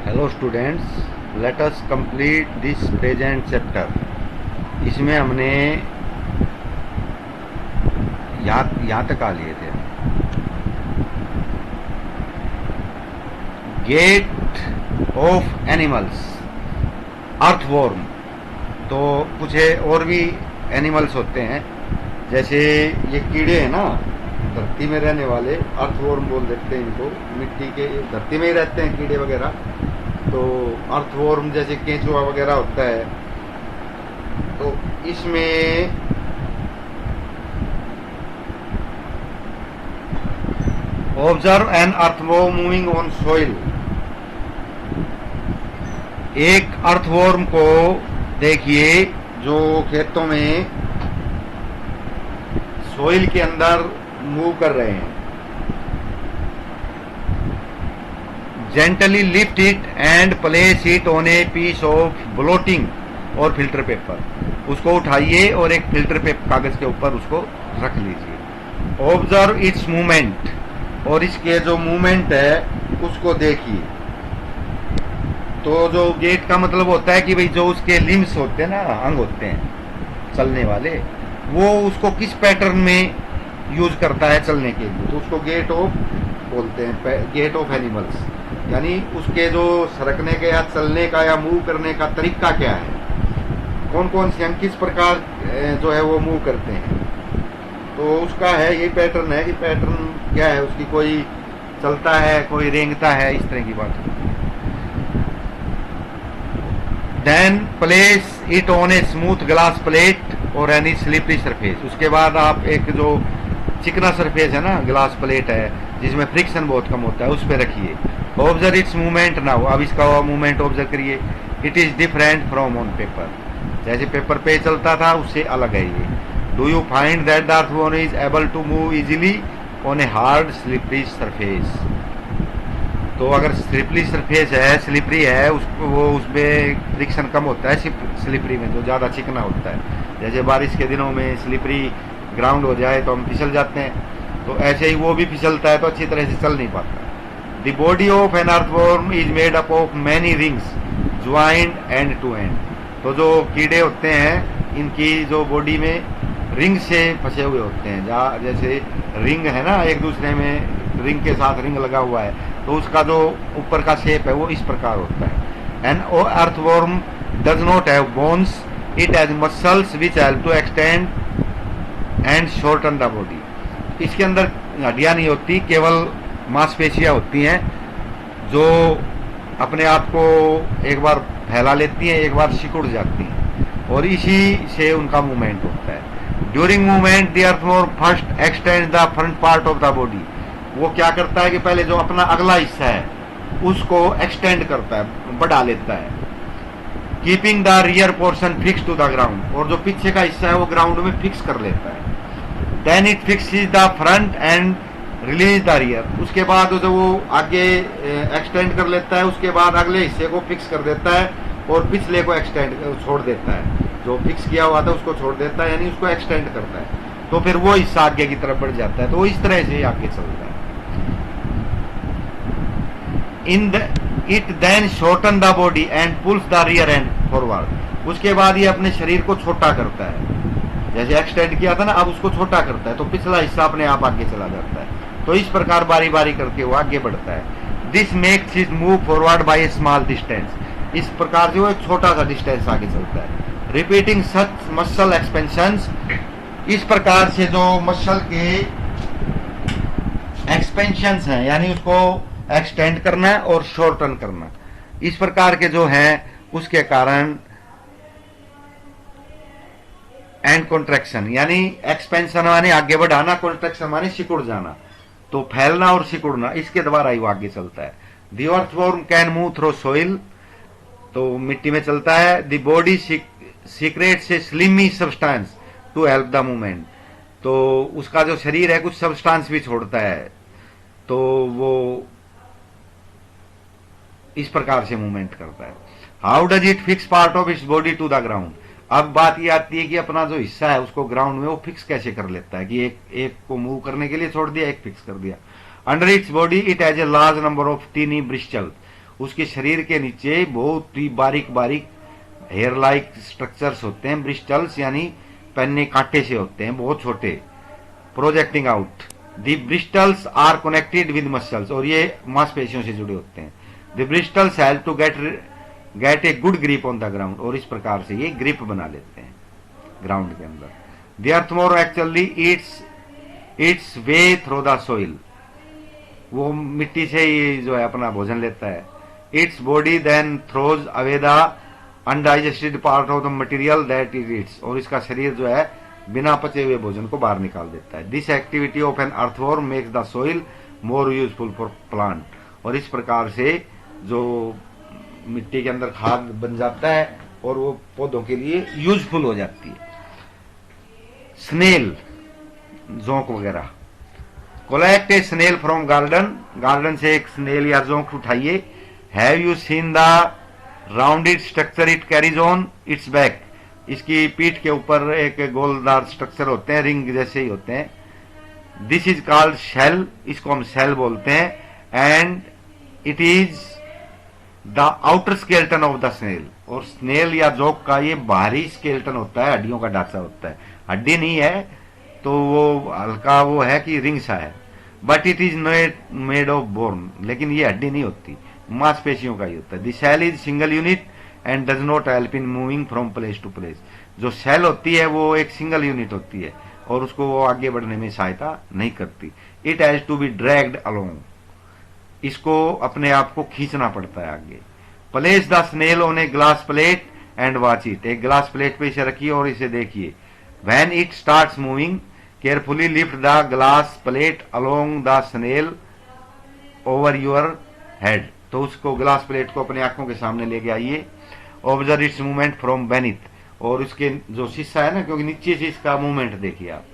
Hello students, let us complete this present chapter. इसमें हमने यहाँ तक आ लिए थे। Gait of animals, earthworm. तो कुछ और भी एनिमल्स होते हैं, जैसे ये कीड़े हैं ना, धरती में रहने वाले, अर्थवॉर्म बोल देते हैं इनको। मिट्टी के धरती में ही रहते हैं कीड़े वगैरह। तो अर्थवॉर्म जैसे केंचुआ वगैरह होता है। तो इसमें observe an earthworm moving on soil. एक अर्थवॉर्म को देखिए जो खेतों में सोइल के अंदर मूव कर रहे हैं। Gently lift it and place it on a piece of blotting और फिल्टर पेपर। उसको उठाइए और एक फिल्टर पेपर कागज के ऊपर उसको रख लीजिए। ऑब्जर्व इट्स मूवमेंट, और इसके जो मूवमेंट है उसको देखिए। तो जो गेट का मतलब होता है कि भाई जो उसके लिम्स होते हैं ना, अंग होते हैं चलने वाले, वो उसको किस पैटर्न में यूज करता है चलने के लिए, तो उसको गेट ऑफ बोलते हैं, गेट ऑफ एनिमल्स। यानी उसके जो सरकने के या चलने का या मूव करने का तरीका क्या है, कौन कौन से अंग किस प्रकार जो है वो मूव करते हैं। तो उसका है ये पैटर्न है कि पैटर्न क्या है उसकी, कोई चलता है कोई रेंगता है, इस तरह की बात। Then place it on a smooth glass plate और एनी स्लिपरी सरफेस। उसके बाद आप एक जो चिकना सरफेस है ना, ग्लास प्लेट है जिसमें फ्रिक्शन बहुत कम होता है, उस पर रखिए। ऑब्जर्व इट्स मूवमेंट नाउ, अब इसका मूवमेंट ऑब्जर्व करिए। It is different from on paper, जैसे पेपर पे चलता था उससे अलग है ये। Do you find that the earthworm is able to move easily on a hard slippery surface. तो अगर स्लिपरी सरफेस है, स्लिपरी है, उसमें फ्रिक्शन कम होता है स्लिपरी में, जो ज़्यादा चिकना होता है। जैसे बारिश के दिनों में स्लिपरी ग्राउंड हो जाए तो हम फिसल जाते हैं, तो ऐसे ही वो भी फिसलता है तो अच्छी तरह से चल नहीं पाता। The body of an earthworm is made up of many rings joined end to end. तो जो कीड़े होते हैं इनकी जो बॉडी में रिंग से फंसे हुए होते हैं, जैसे रिंग है ना, एक दूसरे में रिंग के साथ रिंग लगा हुआ है, तो उसका जो ऊपर का शेप है वो इस प्रकार होता है। An earthworm does not have bones, it has muscles which help to extend and shorten the body. इसके अंदर हड्डियां नहीं होती, केवल मांसपेशियां होती हैं जो अपने आप को एक बार फैला लेती हैं, एक बार सिकुड़ जाती हैं, और इसी से उनका मूवमेंट होता है। During movement the earthworm first extend the front part of the body. वो क्या करता है कि पहले जो अपना अगला हिस्सा है उसको एक्सटेंड करता है, बढ़ा लेता है। Keeping the rear portion fix to the ground, और जो पीछे का हिस्सा है वो ग्राउंड में फिक्स कर लेता है। Then it fixes the front end release the rear. उसके बाद जो वो आगे एक्सटेंड कर लेता है, उसके बाद अगले हिस्से को फिक्स कर देता है और पिछले को एक्सटेंड छोड़ देता है। जो फिक्स किया हुआ था उसको छोड़ देता है, यानी उसको एक्सटेंड करता है, तो फिर वो हिस्सा आगे की तरफ बढ़ जाता है। तो इस तरह से आगे चलता है। It then shorten the body and pulls the rear end forward. उसके बाद ये अपने शरीर को छोटा करता है, जैसे एक्सटेंड किया था ना, अब उसको छोटा करता है, तो पिछला हिस्सा अपने आप आगे चला जाता है। तो इस प्रकार बारी बारी करके वो आगे बढ़ता है। This makes it move forward bye A small distance. इस प्रकार से वो एक छोटा सा डिस्टेंस आगे चलता है। रिपीटिंग सच मसल एक्सपेंशंस, इस प्रकार से जो मसल के एक्सपेंशंस हैं, यानी उसको एक्सटेंड करना और शॉर्टन करना, इस प्रकार के जो हैं उसके कारण एंड कॉन्ट्रैक्शन, यानी एक्सपेंशन माने आगे बढ़ाना, कॉन्ट्रैक्शन माने सिकुड़ जाना। तो फैलना और सिकुड़ना, इसके द्वारा ही वो आगे चलता है। The earthworm can move through soil, तो मिट्टी में चलता है। The body secretes a slimy substance to help the movement. तो उसका जो शरीर है कुछ सब्सटेंस भी छोड़ता है, तो वो इस प्रकार से मूवमेंट करता है। How does it fix part of its body to the ground. अब बात ये आती है कि अपना जो हिस्सा है उसको ग्राउंड में वो फिक्स कैसे कर लेता है, कि एक को मूव करने के लिए छोड़ दिया, एक फिक्स कर दिया। Under its body it has a large number of tiny bristle. उसके शरीर के नीचे बहुत ही बारीक बारीक हेयर लाइक स्ट्रक्चर्स होते हैं, ब्रिस्टल्स यानी पन्ने कांटे से होते हैं, बहुत छोटे, projecting out. The bristles are connected with muscles, और ये मांसपेशियों से जुड़े होते हैं। The bristles help to get a good grip on the ground, और इस प्रकार से ये ग्रिप बना लेते हैं ग्राउंड के अंदर। The earthworm actually it's way through the soil, वो मिट्टी से ही जो है अपना भोजन लेता है। Its body then throws away the undigested part of the material that it eats, और इसका शरीर जो है बिना पचे हुए भोजन को बाहर निकाल देता है। This activity of an earthworm makes the soil more useful for plant, और इस प्रकार से जो मिट्टी के अंदर खाद बन जाता है और वो पौधों के लिए यूजफुल हो जाती है। स्नेल, जोंक वगैरह। Collect a snail from garden, garden से एक स्नेल या जोंक उठाइए। Have you seen the rounded structure it carries on its back, इसकी पीठ के ऊपर एक गोलदार स्ट्रक्चर होते हैं, रिंग जैसे ही होते हैं। दिस इज कॉल्ड शेल, इसको हम शेल बोलते हैं। And it is the outer skeleton of the snail, और स्नेल या जोक का ये बाहरी स्केल्टन होता है, हड्डियों का ढांचा होता है। हड्डी नहीं है तो वो हल्का वो है कि रिंग सा है, but it is made of bone, लेकिन ये हड्डी नहीं होती, मांसपेशियों का ही होता है। The shell is single unit and does not help in moving from place to place, जो शेल होती है वो एक सिंगल यूनिट होती है और उसको वो आगे बढ़ने में सहायता नहीं करती। It has to be dragged along, इसको अपने आप को खींचना पड़ता है आगे। Place the snail on a glass plate and watch it, एक ग्लास प्लेट पे इसे रखिए और इसे देखिए। When it starts moving carefully lift the glass plate along the snail over your head, तो उसको ग्लास प्लेट को अपने आंखों के सामने लेके आइए। Observe it's movement from beneath, और उसके जो शीशा है ना, क्योंकि नीचे से इसका मूवमेंट देखिए आप।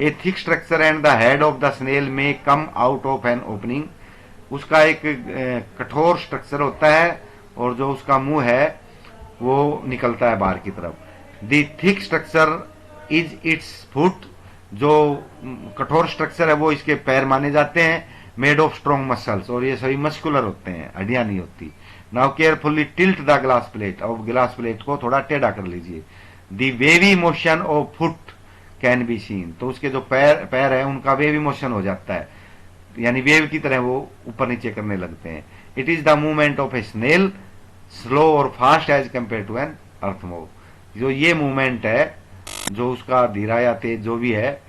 A thick structure and the head of the snail में come out of an opening, उसका एक कठोर स्ट्रक्चर होता है और जो उसका मुंह है वो निकलता है बाहर की तरफ। The thick structure is it's foot, जो कठोर स्ट्रक्चर है वो इसके पैर माने जाते हैं। मेड ऑफ स्ट्रॉन्ग मसल्स, और ये सभी मस्कुलर होते हैं, हड्डियां नहीं होती। Now carefully tilt the glass plate, और ग्लास प्लेट को थोड़ा टेढ़ा कर लीजिए। The wavy motion of foot can be seen, तो उसके जो पैर है उनका वेवी मोशन हो जाता है, यानी वेव की तरह वो ऊपर नीचे करने लगते हैं। It is the movement of a snail, slow और fast as compare to an earthworm, जो ये मूवमेंट है जो उसका धीरा या तेज जो भी है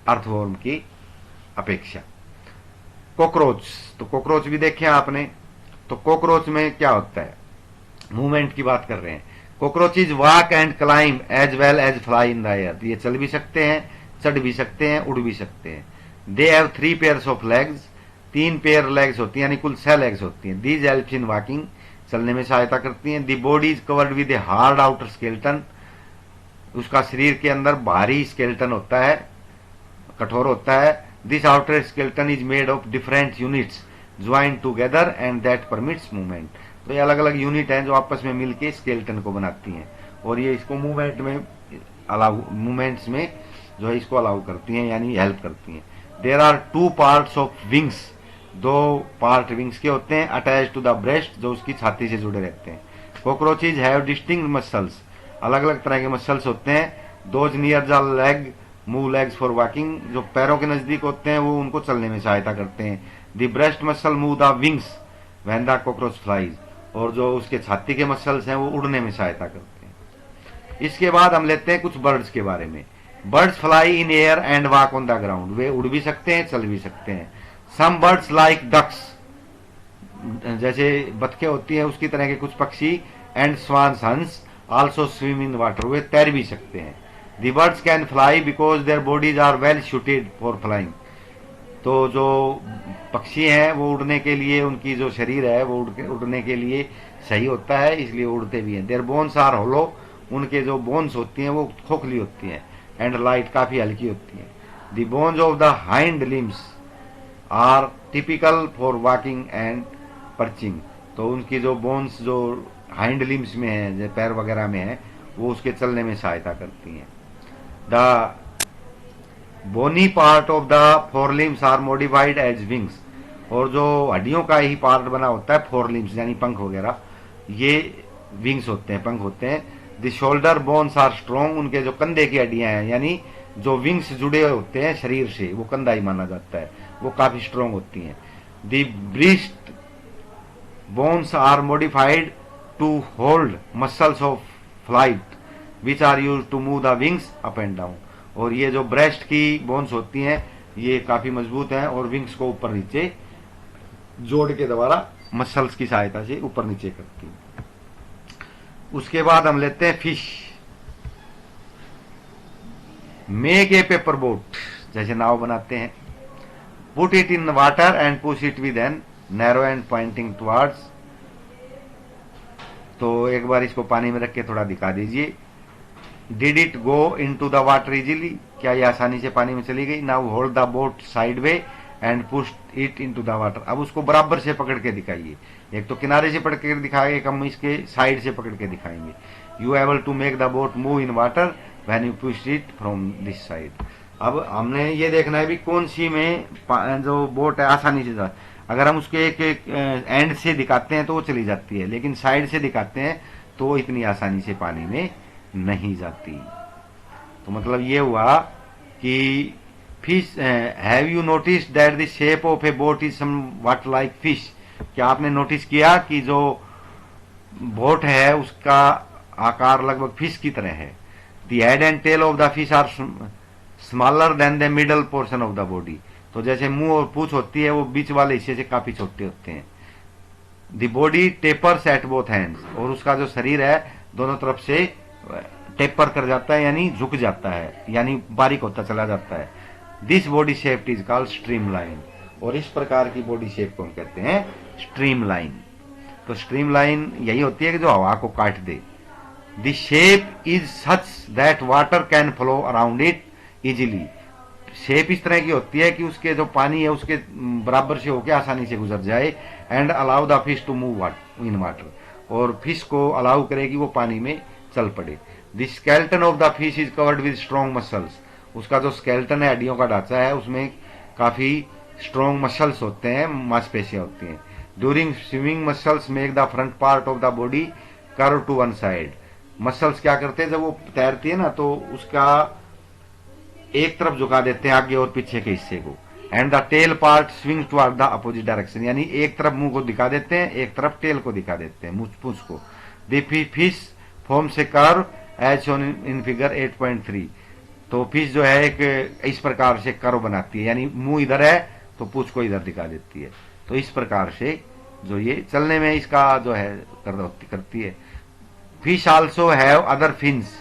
अर्थवर्म की अपेक्षा। कॉकरोच, तो कॉकरोच भी देखे आपने, तो कॉकरोच में क्या होता है, मूवमेंट की बात कर रहे हैं। Cockroaches walk and climb as well as fly in the air, ये चल भी सकते हैं, चढ़ भी सकते हैं, उड़ भी सकते हैं। They have 3 pairs of legs, 3 pair legs होती हैं, यानी कुल 6 लेग्स होती हैं। दीज हेल्प्स इन वॉकिंग, चलने में सहायता करती हैं। The body is covered with a hard outer skeleton, उसका शरीर के अंदर बाहरी स्केल्टन होता है, कठोर होता है। This outer skeleton is made of different units join together and that permits movement, तो ये अलग अलग यूनिट हैं जो आपस में मिलकर स्केल्टन को बनाती हैं और ये इसको मूवमेंट्स में जो है इसको अलाउ करती हैं, यानी हेल्प करती हैं। There are 2 parts of wings, 2 part wings के होते हैं, अटैच टू द ब्रेस्ट, जो उसकी छाती से जुड़े रहते हैं। कॉकरोचेज हैव डिस्टिंक्ट मसल्स, अलग अलग तरह के मसल्स होते हैं। Those near the leg move legs for walking, जो पैरों के नजदीक होते हैं वो उनको चलने में सहायता करते हैं। The breast muscle move the wings when the cockroach flies, और जो उसके छाती के मसल्स हैं वो उड़ने में सहायता करते हैं। इसके बाद हम लेते हैं कुछ बर्ड्स के बारे में। Birds fly in air and walk on the ground, वे उड़ भी सकते हैं, चल भी सकते हैं। सम बर्ड्स लाइक डक्स, जैसे बतखें होती हैं उसकी तरह के कुछ पक्षी, एंड स्वान्स हंस आल्सो स्विम इन वाटर, वे तैर भी सकते हैं। The birds can fly because their bodies are well suited for flying, तो जो पक्षी हैं वो उड़ने के लिए, उनकी जो शरीर है वो उड़ने के लिए सही होता है, इसलिए उड़ते भी हैं। देयर बोन्स आर होलो, उनके जो बोन्स होती हैं वो खोखली होती हैं, एंड लाइट, काफी हल्की होती हैं। The bones of the hind limbs are typical for walking and perching, तो उनकी जो बोन्स जो हाइंड लिम्स में है, जो पैर वगैरह में है, वो उसके चलने में सहायता करती हैं। The bony part of the fore limbs are modified as wings, और जो हड्डियों का ही पार्ट बना होता है, फोर लिम्स यानी पंख वगैरह, ये विंग्स होते हैं, पंख होते हैं। The shoulder bones are strong, उनके जो कंधे की हड्डियां हैं, यानी जो विंग्स जुड़े हुए होते हैं शरीर से, वो कंधा ही माना जाता है, वो काफी स्ट्रॉन्ग होती हैं। The breast bones are modified to hold muscles of flight which are use to move the wings up and down. और ये जो ब्रेस्ट की बोन्स होती हैं ये काफी मजबूत हैं और विंग्स को ऊपर नीचे जोड़ के द्वारा मसल्स की सहायता से ऊपर नीचे करती हैं। उसके बाद हम लेते हैं fish. Make a paper boat, जैसे नाव बनाते हैं। Put it in water and push it with an narrow end pointing towards. तो एक बार इसको पानी में रख के थोड़ा दिखा दीजिए। Did it go in to the water easily, क्या ये आसानी से पानी में चली गई। Now hold the boat sideways and push it in to the water. अब उसको बराबर से पकड़ के दिखाइए, एक तो किनारे से पकड़ के दिखाएंगे, एक हम इसके साइड से पकड़ के दिखाएंगे। You able to make the boat move in water when you push it from this side. अब हमने ये देखना है भी कौन सी में जो बोट है आसानी से जा, अगर हम उसके एक एंड से दिखाते हैं तो वो चली जाती है, लेकिन साइड से दिखाते हैं तो वो इतनी आसानी से पानी में नहीं जाती। तो मतलब ये हुआ कि fish, have you notice that the shape of A boat is somewhat like fish. क्या आपने नोटिस किया कि जो बोट है उसका आकार लगभग फिश की तरह है। The head and tail of the fish are smaller than the middle portion of the body. तो जैसे मुंह और पूंछ होती है वो बीच वाले हिस्से से काफी छोटे होते हैं। The body tapers at both hands, और उसका जो शरीर है दोनों तरफ से टेपर कर जाता है, यानी झुक जाता है, यानी बारीक होता चला जाता है। This body shape is called streamline, और इस प्रकार की बॉडी शेप को हम कहते हैं स्ट्रीमलाइन। तो स्ट्रीमलाइन यही होती है कि जो हवा को काट दे। The shape is such that water can flow around it easily. Shape इस तरह की होती है कि उसके जो पानी है उसके बराबर से होकर आसानी से गुजर जाए। And allow the fish to move in water, और फिश को अलाउ करे कि वो पानी में चल पड़े। The skeleton of the fish is covered with strong muscles. उसका जो स्केलेटन है, हड्डियों का ढांचा है, उसमें काफी स्ट्रॉन्ग मसल्स होते हैं, मांसपेशियां होती हैं। During swimming muscles make the front part of the body curve to one side. Muscles क्या करते हैं, जब वो तैरती है ना तो उसका एक तरफ झुका देते हैं आगे और पीछे के हिस्से को। And the tail part swing toward the opposite direction, यानी एक तरफ मुंह को दिखा देते हैं, एक तरफ टेल को दिखा देते हैं, पूंछ को। The fish forms a curve as shown in figure 8.3। तो फिश जो है एक इस प्रकार से कर्व बनाती है, यानी मुंह इधर है तो पूंछ को इधर दिखा देती है। तो इस प्रकार से जो ये चलने में इसका जो है करती है। Fish also have other fins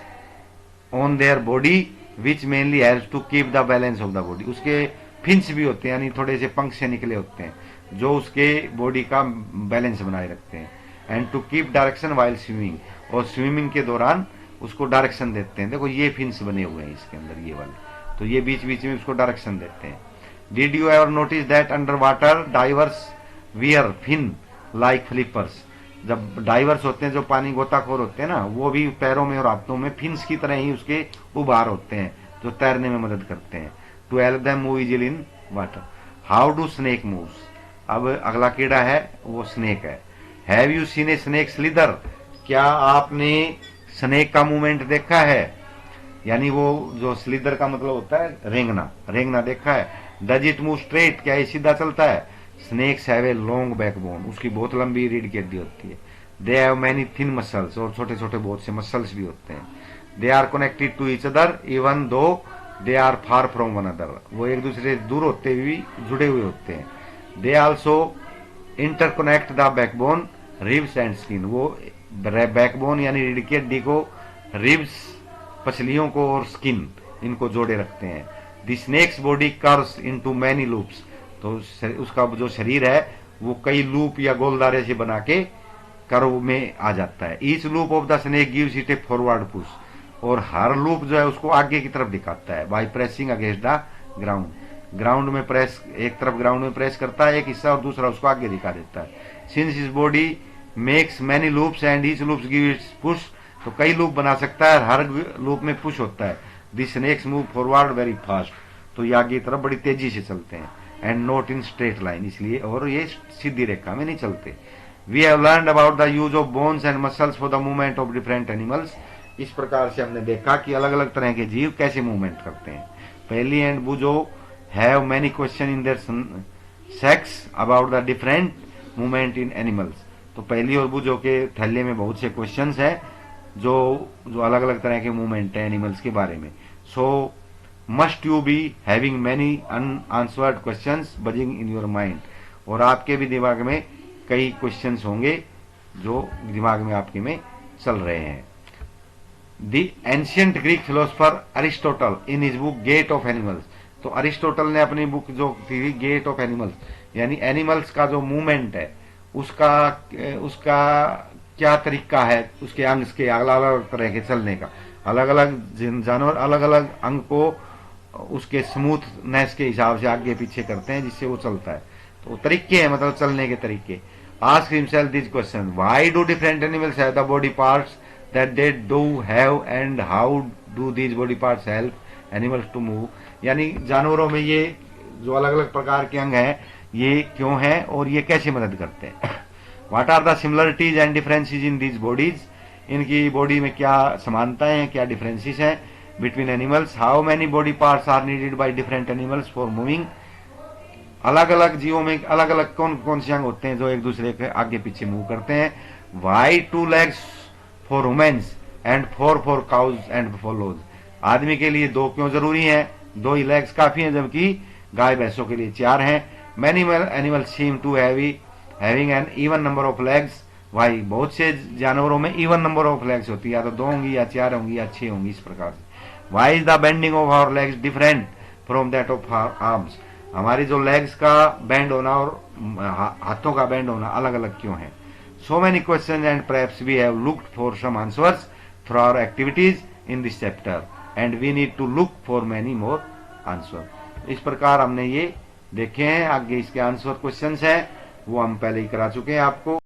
on their body which mainly helps to keep the balance of the body. उसके फिन्स भी होते हैं, यानी थोड़े से पंख से निकले होते हैं, जो उसके बॉडी का बैलेंस बनाए रखते हैं। And to keep direction while swimming, और स्विमिंग के दौरान उसको डायरेक्शन देते हैं। देखो ये फिन्स बने हुए हैं इसके अंदर, ये वाले, तो ये बीच बीच में उसको डायरेक्शन देते हैं। Did you ever notice that under water divers wear fin like flippers. जब डाइवर्स होते हैं, जो पानी गोताखोर होते हैं ना, वो भी पैरों में और हाथों में फिन्स की तरह ही उसके उभार होते हैं जो तैरने में मदद करते हैं। To help them move easily in water. How do snake moves. अब अगला कीड़ा है वो स्नेक है। Have you seen a snake slither. क्या आपने स्नेक का मूवमेंट देखा है, यानी वो जो स्लिदर का मतलब होता है रेंगना, रेंगना देखा है। डज इट मूव स्ट्रेट, क्या ये सीधा चलता है। Snakes have a long backbone, उसकी बहुत लंबी रीढ़ की हड्डी होती है। They have many thin muscles, और छोटे छोटे बहुत से मसल्स भी होते हैं। They are connected to each other even though they are far from one other, वो एक दूसरे से दूर होते हुए भी जुड़े हुए होते हैं। They also interconnect the backbone ribs and skin, वो बैकबोन यानी रीढ़ की हड्डी को, रिब्स पसलियों को और स्किन इनको जोड़े रखते हैं। The snake's body curves into many loops, तो उसका जो शरीर है वो कई लूप या गोलदारे से बना के कर्व में आ जाता है। Each loop of the snake gives it A forward push, और हर लूप जो है उसको आगे की तरफ दिखाता है। By pressing against the ground, ground में प्रेस, एक तरफ ग्राउंड में प्रेस करता है एक हिस्सा और दूसरा उसको आगे दिखा देता है। सिंस इस body makes many loops and each loops give its push, तो कई लूप बना सकता है, हर लूप में पुश होता है। The snakes move forward very fast, तो ये आगे की तरफ बड़ी तेजी से चलते हैं। And not in straight line, इसलिए, और ये सीधी रेखा में नहीं चलते। We have learned about the use of bones and muscles for the movement of different animals. इस प्रकार से हमने देखा कि अलग अलग तरह के जीव कैसे मूवमेंट करते हैं। पहली एंड बुजो have many question in their sex about the different movement in animals. तो पहली और बुजो के थैले में बहुत से क्वेश्चंस हैं जो अलग अलग तरह के मूवमेंट है एनिमल्स के बारे में। सो must you be having many unanswered questions buzzing in your mind, और आपके भी दिमाग में कई क्वेश्चंस होंगे जो दिमाग में आपके में चल रहे हैं। The ancient Greek philosopher Aristotle in his book gait of animals, तो अरिस्टोटल ने अपनी बुक जो थी गेट ऑफ एनिमल्स, यानी एनिमल्स का जो मूवमेंट है उसका क्या तरीका है, उसके अंग के अलग अलग तरह के चलने का, अलग अलग जानवर अलग अलग अंग को उसके स्मूथनेस के हिसाब से आगे पीछे करते हैं जिससे वो चलता है। तो तरीके हैं, मतलब चलने के तरीके। Ask himself this question, why do different animals have the body parts that they do have and how do these body parts help animals to move, यानी जानवरों में ये जो अलग अलग प्रकार के अंग हैं ये क्यों हैं और ये कैसे मदद करते हैं। What are the similarities and differences in these bodies, इनकी बॉडी में क्या समानताएं हैं, क्या डिफरेंसेस हैं between animals. How many body parts are needed by different animals for moving, अलग अलग जीवों में अलग अलग कौन कौन से अंग होते हैं जो एक दूसरे के आगे पीछे मूव करते हैं। Why 2 legs for humans and 4 for cows and fowls, आदमी के लिए 2 क्यों जरूरी है, 2 ही लेग्स काफी हैं, जबकि गाय भैंसों के लिए 4 हैं। Many animals seem to having an even number of legs, भाई बहुत से जानवरों में इवन नंबर ऑफ लेग्स होती है, या तो 2 होंगी या 4 होंगी या 6 होंगी, इस प्रकार से। Why is the bending of our legs different from that of our arms, हमारी जो लेग्स का बेंड होना और हाथों का बेंड होना अलग अलग क्यों है। So many question and perhaps we have looked for some answers for our activities in this chapter and we need to look for many more answer. इस प्रकार हमने ये देखे हैं। आगे इसके आंसर क्वेश्चंस हैं वो हम पहले ही करा चुके हैं आपको।